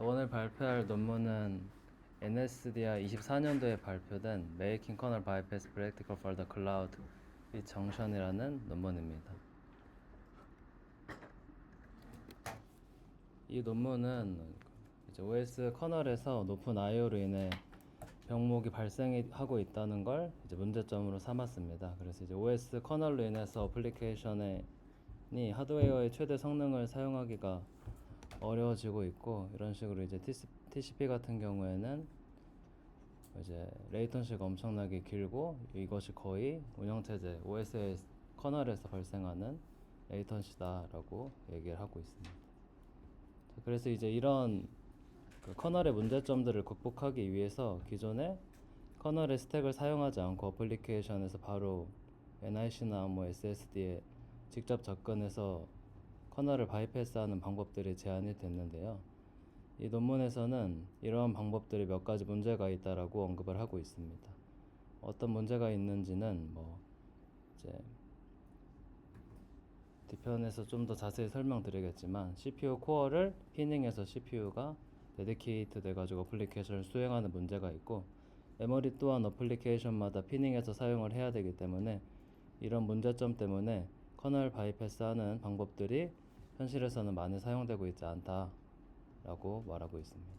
오늘 발표할 논문은 NSDI 24년도에 발표된 Making Kernel Bypass Practical for the Cloud with Junction이라는 논문입니다. 이 논문은 이제 OS 커널에서 높은 I/O로 인해 병목이 발생하고 있다는 걸 이제 문제점으로 삼았습니다. 그래서 이제 OS 커널로 인해서 어플리케이션이 하드웨어의 최대 성능을 사용하기가 어려워지고 있고, 이런 식으로 이제 TCP 같은 경우에는 이제 레이턴시가 엄청나게 길고, 이것이 거의 운영체제 OS의 커널에서 발생하는 레이턴시다라고 얘기를 하고 있습니다. 그래서 이제 이런 커널의 문제점들을 극복하기 위해서 기존의 커널의 스택을 사용하지 않고 어플리케이션에서 바로 NIC나 SSD에 직접 접근해서 커널을 바이패스하는 방법들이 제안이 됐는데요. 이 논문에서는 이러한 방법들이 몇 가지 문제가 있다라고 언급을 하고 있습니다. 어떤 문제가 있는지는 이제 뒤편에서 좀 더 자세히 설명드리겠지만, CPU 코어를 피닝해서 CPU가 데디케이트 돼가지고 어플리케이션을 수행하는 문제가 있고, 메모리 또한 어플리케이션마다 피닝해서 사용을 해야 되기 때문에 이런 문제점 때문에 커널 바이패스하는 방법들이 현실에서는 많이 사용되고 있지 않다라고 말하고 있습니다.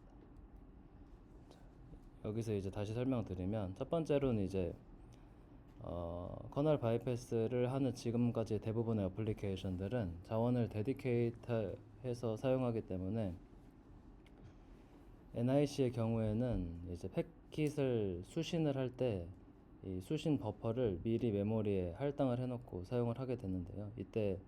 여기서 이제 다시 설명드리면, 첫 번째로는 이제 커널 바이패스를 하는 지금까지 대부분의 어플리케이션들은 자원을 데디케이트해서 사용하기 때문에 NIC의 경우에는 이제 패킷을 수신을 할 때 이 수신 버퍼를 미리 메모리에 할당을 해놓고 사용을 하게 되는데요. 이때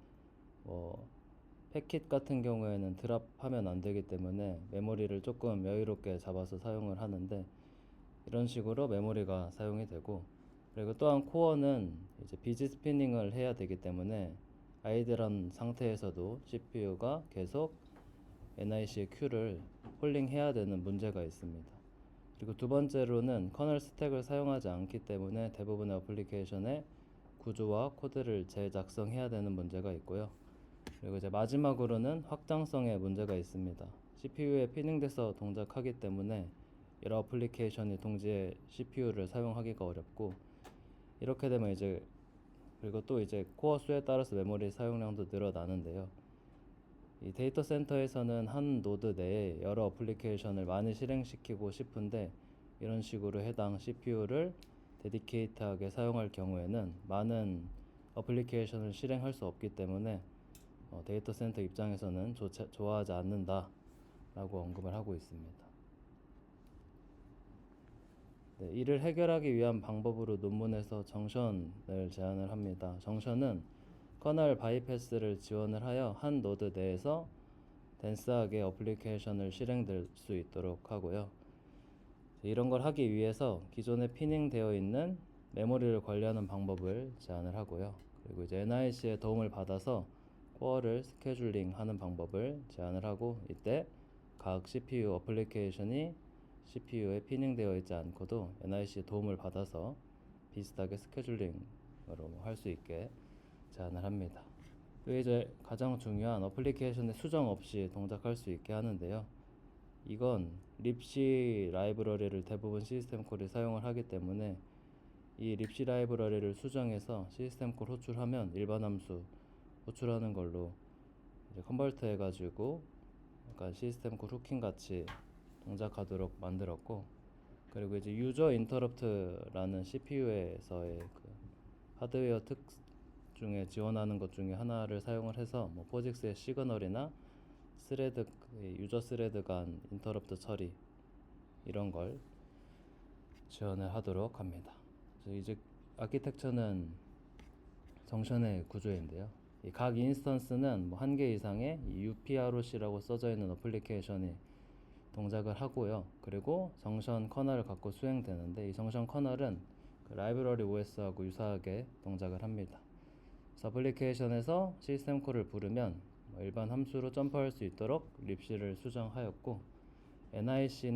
패킷 같은 경우에는 드랍하면 안 되기 때문에 메모리를 조금 여유롭게 잡아서 사용을 하는데, 이런 식으로 메모리가 사용이 되고, 그리고 또한 코어는 이제 비지 스피닝을 해야 되기 때문에 아이들한 상태에서도 CPU가 계속 NIC의 Q를 홀링 해야 되는 문제가 있습니다. 그리고 두 번째로는 커널 스택을 사용하지 않기 때문에 대부분의 어플리케이션의 구조와 코드를 재작성해야 되는 문제가 있고요. 그리고 이제 마지막으로는 확장성에 문제가 있습니다. CPU에 피닝돼서 동작하기 때문에 여러 어플리케이션이 동시에 CPU를 사용하기가 어렵고, 이렇게 되면 이제 그리고 또 이제 코어 수에 따라서 메모리 사용량도 늘어나는데요. 이 데이터 센터에서는 한 노드 내에 여러 어플리케이션을 많이 실행시키고 싶은데, 이런 식으로 해당 CPU를 데디케이트하게 사용할 경우에는 많은 어플리케이션을 실행할 수 없기 때문에 데이터 센터 입장에서는 좋아하지 않는다 라고 언급을 하고 있습니다. 네, 이를 해결하기 위한 방법으로 논문에서 정션을 제안을 합니다. 정션은 커널 바이패스를 지원을 하여 한 노드 내에서 덴스하게 어플리케이션을 실행될 수 있도록 하고요. 이런 걸 하기 위해서 기존에 피닝되어 있는 메모리를 관리하는 방법을 제안을 하고요. 그리고 이제 NIC의 도움을 받아서 코어를 스케줄링 하는 방법을 제안을 하고, 이때 각 CPU 어플리케이션이 CPU에 피닝되어 있지 않고도 NIC의 도움을 받아서 비슷하게 스케줄링으로 할 수 있게 제안을 합니다. 또 이제 가장 중요한 어플리케이션의 수정 없이 동작할 수 있게 하는데요. 이건 libc 라이브러리를 대부분 시스템 콜이 사용을 하기 때문에 이 libc 라이브러리를 수정해서 시스템 콜 호출하면 일반 함수 호출하는 걸로 이제 컨버트 해가지고 약간 시스템 콜 후킹 같이 동작하도록 만들었고, 그리고 이제 유저 인터럽트라는 CPU에서의 그 하드웨어 특 중에 지원하는 것 중에 하나를 사용을 해서 포직스의 시그널이나 스레드, 유저 스레드 간 인터럽트 처리 이런 걸 지원을 하도록 합니다. 그래서 이제 아키텍처는 정션의 구조인데요. 이 각 인스턴스는 한 개 이상의 UPROC라고 써져 있는 어플리케이션이 동작을 하고요. 그리고 정션 커널을 갖고 수행되는데, 이 정션 커널은 그 라이브러리 OS하고 유사하게 동작을 합니다. 어플리케이션에서 시스템 콜을 부르면 일반 함수로 점프할 수 있도록 libc를 수정하였고, NIC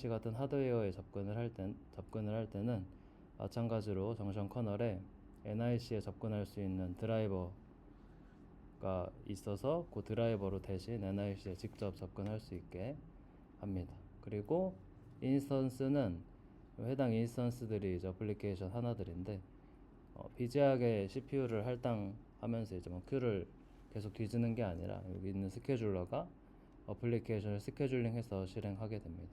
같은 하드웨어에 접근을 할 때는 마찬가지로 정션 커널에 NIC에 접근할 수 있는 드라이버 있어서 그 드라이버로 대신 NIC에 직접 접근할 수 있게 합니다. 그리고 인스턴스는 해당 인스턴스들이 이제 어플리케이션 하나들인데 비지하게 CPU를 할당하면서 이제 뭐 큐를 계속 뒤지는 게 아니라 여기 있는 스케줄러가 어플리케이션을 스케줄링해서 실행하게 됩니다.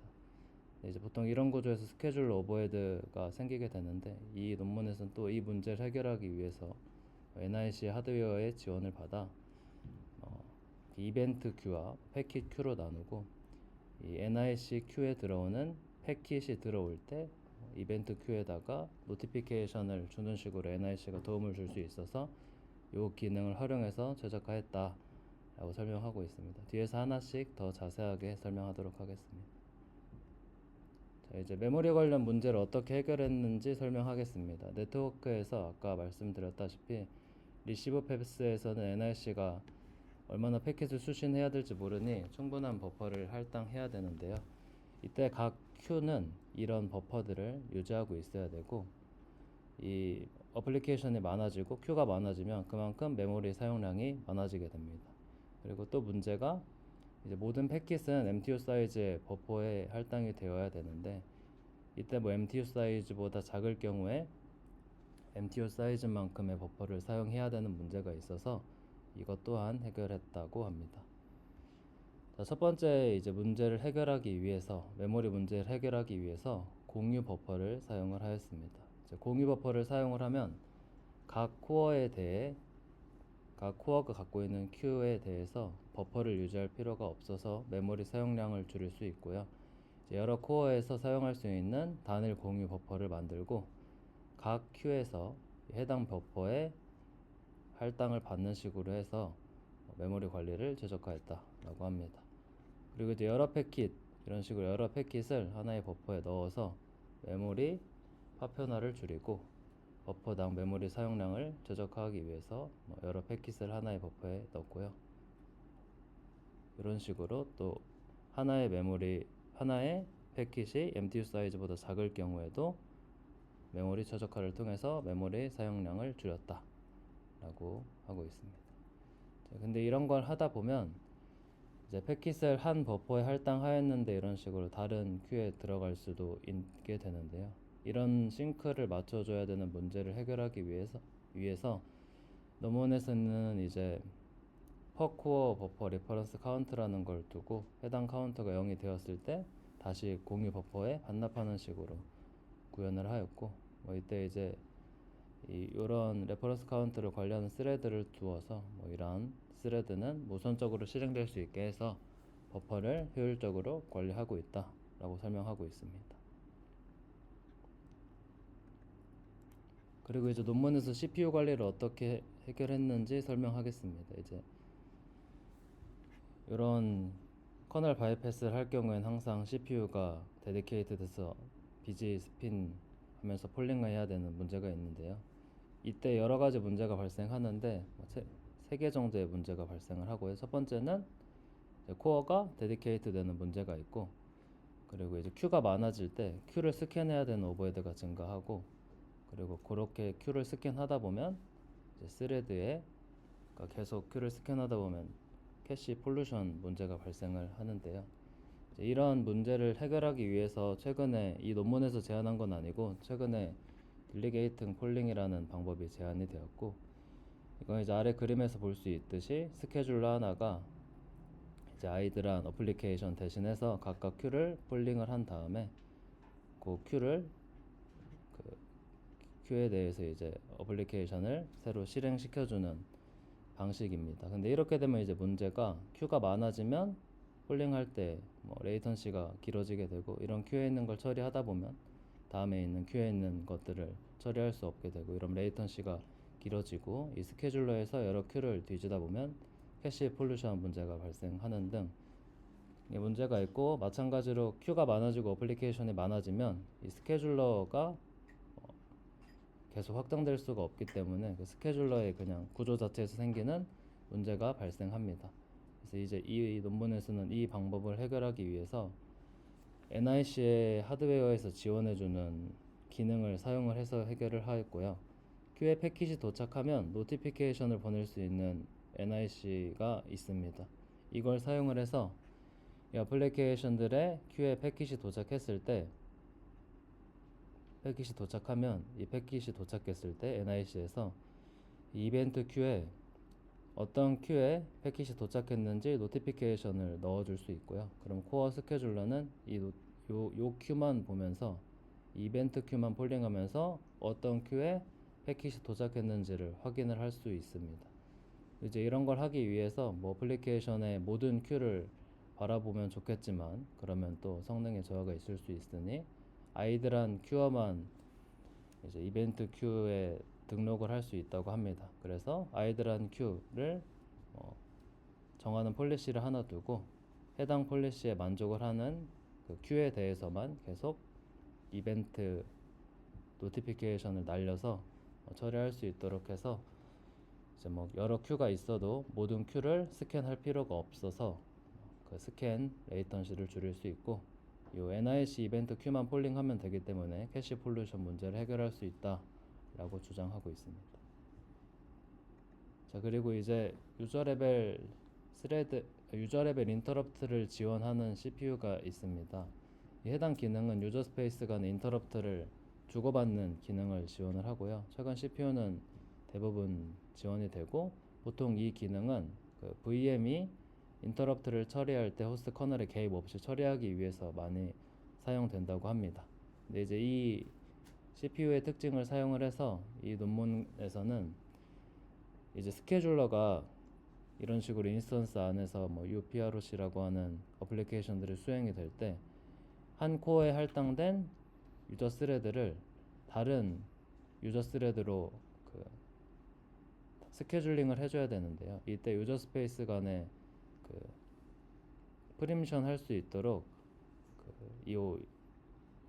이제 보통 이런 구조에서 스케줄러 오버헤드가 생기게 되는데 이 논문에서는 또 이 문제를 해결하기 위해서 NIC 하드웨어의 지원을 받아 이벤트 큐와 패킷 큐로 나누고 이 NIC 큐에 들어오는 패킷이 들어올 때 이벤트 큐에다가 노티피케이션을 주는 식으로 NIC가 도움을 줄 수 있어서 이 기능을 활용해서 최적화했다 라고 설명하고 있습니다. 뒤에서 하나씩 더 자세하게 설명하도록 하겠습니다. 자, 이제 메모리 관련 문제를 어떻게 해결했는지 설명하겠습니다. 네트워크에서 아까 말씀드렸다시피 리시브 패스에서는 NIC가 얼마나 패킷을 수신해야 될지 모르니 충분한 버퍼를 할당해야 되는데요. 이때 각 큐는 이런 버퍼들을 유지하고 있어야 되고 이 어플리케이션이 많아지고 큐가 많아지면 그만큼 메모리 사용량이 많아지게 됩니다. 그리고 또 문제가 이제 모든 패킷은 MTU 사이즈의 버퍼에 할당이 되어야 되는데 이때 뭐 MTU 사이즈보다 작을 경우에 MTU 사이즈만큼의 버퍼를 사용해야 되는 문제가 있어서 이것 또한 해결했다고 합니다. 자, 첫 번째 이제 문제를 해결하기 위해서 메모리 문제를 해결하기 위해서 공유 버퍼를 사용을 하였습니다. 이제 공유 버퍼를 사용을 하면 각 코어에 대해 각 코어가 갖고 있는 큐에 대해서 버퍼를 유지할 필요가 없어서 메모리 사용량을 줄일 수 있고요. 이제 여러 코어에서 사용할 수 있는 단일 공유 버퍼를 만들고 각 큐에서 해당 버퍼에 할당을 받는 식으로 해서 메모리 관리를 최적화했다라고 합니다. 그리고 이제 여러 패킷 이런 식으로 여러 패킷을 하나의 버퍼에 넣어서 메모리 파편화를 줄이고 버퍼당 메모리 사용량을 최적화하기 위해서 여러 패킷을 하나의 버퍼에 넣고요. 이런 식으로 또 하나의 패킷이 MTU 사이즈보다 작을 경우에도 메모리 최적화를 통해서 메모리 사용량을 줄였다 라고 하고 있습니다. 자, 근데 이런 걸 하다 보면 이제 패킷을 한 버퍼에 할당하였는데 이런 식으로 다른 큐에 들어갈 수도 있게 되는데요. 이런 싱크를 맞춰줘야 되는 문제를 해결하기 위해서 논문에서는 이제 per 코어 버퍼 리퍼런스 카운트라는 걸 두고 해당 카운트가 0이 되었을 때 다시 공유 버퍼에 반납하는 식으로 구현을 하였고 이때 이제 이런 레퍼런스 카운트를 관리하는 스레드를 두어서 이러한 스레드는 무선적으로 실행될 수 있게 해서 버퍼를 효율적으로 관리하고 있다 라고 설명하고 있습니다. 그리고 이제 논문에서 CPU 관리를 어떻게 해결했는지 설명하겠습니다. 이제 이런 커널 바이패스를 할 경우엔 항상 CPU가 데디케이트돼서 BG 스핀 하면서 폴링을 해야 되는 문제가 있는데요. 이때 여러 가지 문제가 발생하는데 세 개 정도의 문제가 발생을 하고요. 첫 번째는 코어가 데디케이트 되는 문제가 있고 그리고 이제 큐가 많아질 때 큐를 스캔해야 되는 오버헤드가 증가하고 그리고 그렇게 큐를 스캔하다 보면 이제 스레드에 계속 큐를 스캔하다 보면 캐시 폴루션 문제가 발생을 하는데요. 이런 문제를 해결하기 위해서 최근에 이 논문에서 제안한 건 아니고 최근에 딜리게이팅 폴링이라는 방법이 제안이 되었고 이건 이제 아래 그림에서 볼 수 있듯이 스케줄러 하나가 이제 아이들한 어플리케이션 대신해서 각각 큐를 폴링을 한 다음에 그 큐에 대해서 이제 어플리케이션을 새로 실행시켜주는 방식입니다. 근데 이렇게 되면 이제 문제가 큐가 많아지면 폴링할 때 레이턴시가 길어지게 되고 이런 큐에 있는 걸 처리하다 보면 다음에 있는 큐에 있는 것들을 처리할 수 없게 되고 이런 레이턴시가 길어지고 이 스케줄러에서 여러 큐를 뒤지다 보면 캐시 폴루션 문제가 발생하는 등 문제가 있고 마찬가지로 큐가 많아지고 어플리케이션이 많아지면 이 스케줄러가 계속 확장될 수가 없기 때문에 그 스케줄러의 그냥 구조 자체에서 생기는 문제가 발생합니다. 그래서 이제 이 논문에서는 이 방법을 해결하기 위해서 NIC의 하드웨어에서 지원해주는 기능을 사용을 해서 해결을 하였고요. 큐에 패킷이 도착하면 노티피케이션을 보낼 수 있는 NIC가 있습니다. 이걸 사용을 해서 이 어플리케이션들의 큐에 패킷이 도착했을 때, 패킷이 도착하면 이 패킷이 도착했을 때 NIC에서 이 이벤트 큐에 어떤 큐에 패킷이 도착했는지 노티피케이션을 넣어줄 수 있고요. 그럼 코어 스케줄러는 요 큐만 보면서 이벤트 큐만 폴링하면서 어떤 큐에 패킷이 도착했는지를 확인을 할 수 있습니다. 이제 이런 걸 하기 위해서 뭐 어플리케이션의 모든 큐를 바라보면 좋겠지만 그러면 또 성능에 저하가 있을 수 있으니 아이들한 큐어만 이제 이벤트 큐에 등록을 할 수 있다고 합니다. 그래서 아이들한 큐를 정하는 폴리시를 하나 두고 해당 폴리시에 만족을 하는 그 큐에 대해서만 계속 이벤트 노티피케이션을 날려서 처리할 수 있도록 해서 이제 뭐 여러 큐가 있어도 모든 큐를 스캔할 필요가 없어서 그 스캔 레이턴시를 줄일 수 있고 이 NIC 이벤트 큐만 폴링하면 되기 때문에 캐시 폴루션 문제를 해결할 수 있다라고 주장하고 있습니다. 자, 그리고 이제 유저 레벨 인터럽트를 지원하는 CPU가 있습니다. 이 해당 기능은 유저 스페이스 간의 인터럽트를 주고받는 기능을 지원을 하고요. 최근 CPU는 대부분 지원이 되고 보통 이 기능은 그 VM이 인터럽트를 처리할 때 호스트 커널에 개입 없이 처리하기 위해서 많이 사용된다고 합니다. 근데 이제 이 CPU의 특징을 사용을 해서 이 논문에서는 이제 스케줄러가 이런 식으로 인스턴스 안에서 뭐 UPROC라고 하는 어플리케이션들이 수행이 될 때 한 코어에 할당된 유저 스레드를 다른 유저 스레드로 그 스케줄링을 해줘야 되는데요. 이때 유저 스페이스 간에 그 프리미션 할 수 있도록 이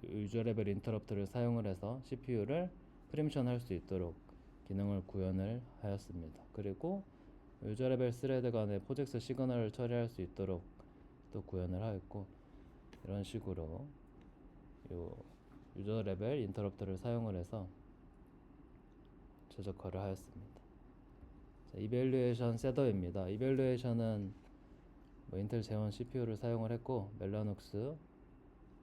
유저 레벨 인터럽트를 사용을 해서 CPU를 프리미션 할 수 있도록 기능을 구현을 하였습니다. 그리고 유저 레벨 스레드 간의 포젝스 시그널을 처리할 수 있도록 또 구현을 하였고 이런 식으로 요 유저 레벨 인터럽트를 사용을 해서 최적화를 하였습니다. 자, 이밸류에이션 셋업입니다. 이밸류에이션은 뭐 인텔 제원 CPU를 사용을 했고 멜라녹스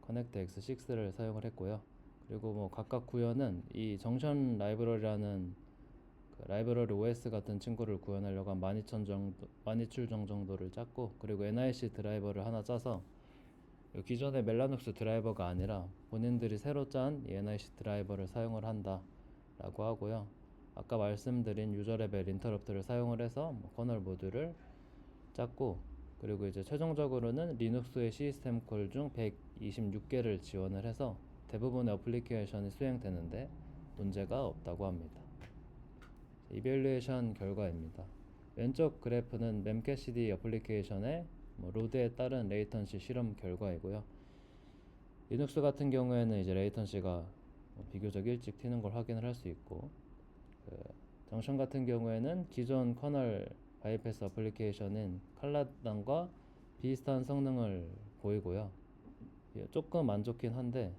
커넥트 X6를 사용을 했고요. 그리고 뭐 각각 구현은 이 정션 라이브러리라는 그 라이브러리 OS 같은 친구를 구현하려고 한 12,000 정도를 짰고 그리고 NIC 드라이버를 하나 짜서 기존의 멜라녹스 드라이버가 아니라 본인들이 새로 짠 NIC 드라이버를 사용을 한다 라고 하고요. 아까 말씀드린 유저 레벨 인터럽트를 사용을 해서 뭐 커널 모듈을 짰고 그리고 이제 최종적으로는 리눅스의 시스템 콜 중 126개를 지원을 해서 대부분의 어플리케이션이 수행되는데 문제가 없다고 합니다. 이밸류에이션 결과입니다. 왼쪽 그래프는 memcached 어플리케이션의 로드에 따른 레이턴시 실험 결과이고요. 리눅스 같은 경우에는 이제 레이턴시가 비교적 일찍 튀는 걸 확인을 할 수 있고 정션 같은 경우에는 기존 커널 바이패스 어플리케이션인 칼라단과 비슷한 성능을 보이고요. 조금 안 좋긴 한데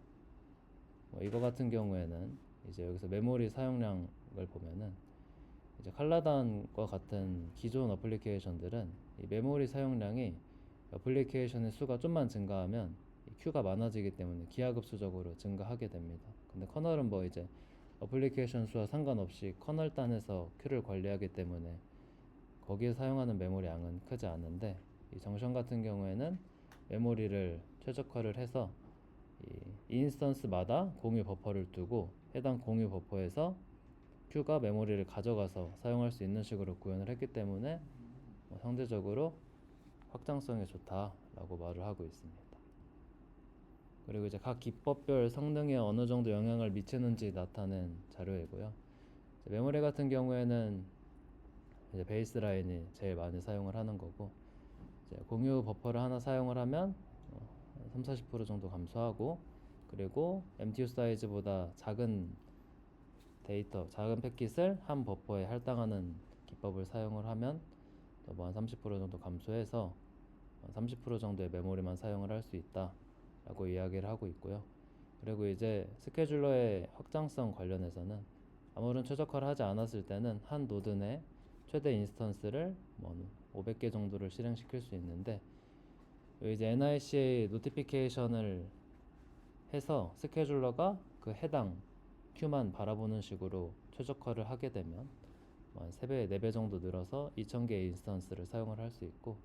이거 같은 경우에는 이제 여기서 메모리 사용량을 보면은 이제 칼라단과 같은 기존 어플리케이션들은 이 메모리 사용량이 어플리케이션의 수가 좀만 증가하면 큐가 많아지기 때문에 기하급수적으로 증가하게 됩니다. 근데 커널은 뭐 이제 어플리케이션 수와 상관없이 커널 단에서 큐를 관리하기 때문에 거기에 사용하는 메모리 양은 크지 않은데 이 정션 같은 경우에는 메모리를 최적화를 해서 이 인스턴스마다 공유 버퍼를 두고 해당 공유 버퍼에서 큐가 메모리를 가져가서 사용할 수 있는 식으로 구현을 했기 때문에 상대적으로 확장성이 좋다라고 말을 하고 있습니다. 그리고 이제 각 기법별 성능에 어느 정도 영향을 미치는지 나타낸 자료이고요. 메모리 같은 경우에는 이제 베이스라인이 제일 많이 사용을 하는 거고 이제 공유 버퍼를 하나 사용을 하면 30-40% 정도 감소하고 그리고 MTU 사이즈보다 작은 작은 패킷을 한 버퍼에 할당하는 기법을 사용을 하면 뭐 한 30% 정도 감소해서 30% 정도의 메모리만 사용을 할 수 있다 라고 이야기를 하고 있고요. 그리고 이제 스케줄러의 확장성 관련해서는 아무런 최적화를 하지 않았을 때는 한 노드 내 최대 인스턴스를 뭐 500개 정도를 실행시킬 수 있는데, 이제 NICA 노티피케이션을 해서 스케줄러가 그 해당 큐만 바라보는 식으로 최적화를 하게 되면 한 3배, 4배 정도 늘어서 2000개의 인스턴스를 사용을 할 수 있고,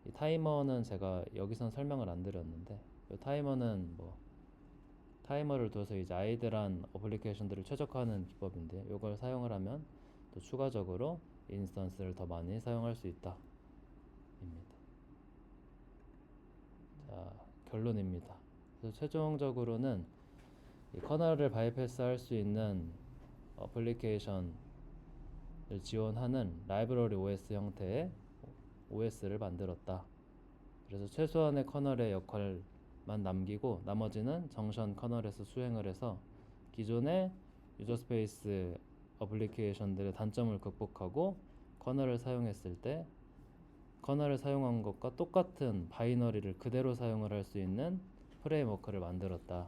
이 타이머는 제가 여기선 설명을 안 드렸는데, 이 타이머는 뭐 타이머를 둬서 이제 아이들한 어플리케이션들을 최적화하는 기법인데, 이걸 사용을 하면 또 추가적으로 인스턴스를 더 많이 사용할 수 있다 입니다. 자, 결론입니다. 그래서 최종적으로는 이 커널을 바이패스 할 수 있는 어플리케이션을 지원하는 라이브러리 OS 형태의 OS를 만들었다. 그래서 최소한의 커널의 역할만 남기고 나머지는 정션 커널에서 수행을 해서 기존의 유저 스페이스 어플리케이션들의 단점을 극복하고 커널을 사용했을 때 커널을 사용한 것과 똑같은 바이너리를 그대로 사용을 할 수 있는 프레임워크를 만들었다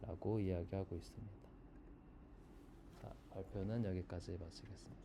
라고 이야기하고 있습니다. 자, 발표는 여기까지 마치겠습니다.